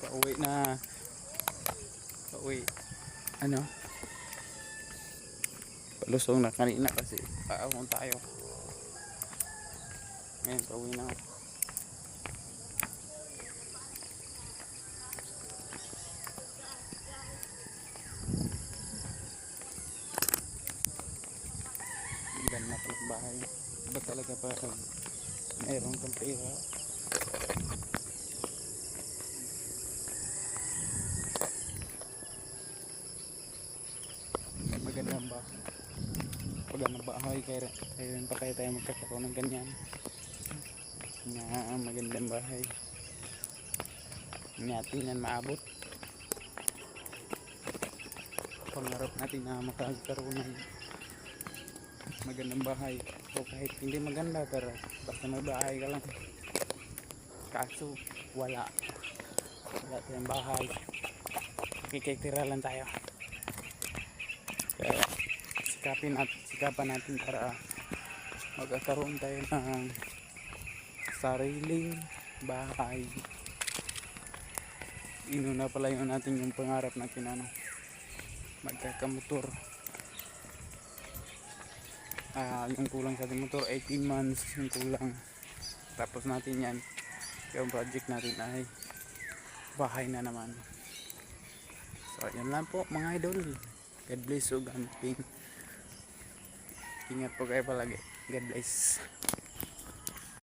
Pauwi na. Pauwi. Ano? Palusong na kanina kasi paahon tayo. Ngayon pauwi na. Ganda pa ng bahay. Iba talaga pa mayroon kang pera. Magandang bahay. Magandang bahay kaya rin pa kaya tayo magkakaroon ng ganyan na magandang bahay. Hindi natin yan maabot. Pangarap natin na makakaroon ng magandang bahay. O kahit hindi maganda pero basta may bahay ka lang. Kaso wala tayong bahay. Kikitira lang tayo. Kaya sikapan natin para magkakaroon tayo ng sariling bahay. Inuna pala yun natin yung pangarap natin magkakamotor. Yung kulang sa ating motor 18 months yung kulang, tapos natin yan. Yung project natin ay bahay na naman. So yun lang po mga idol. God bless you. Ingat po kayo palagi. God bless.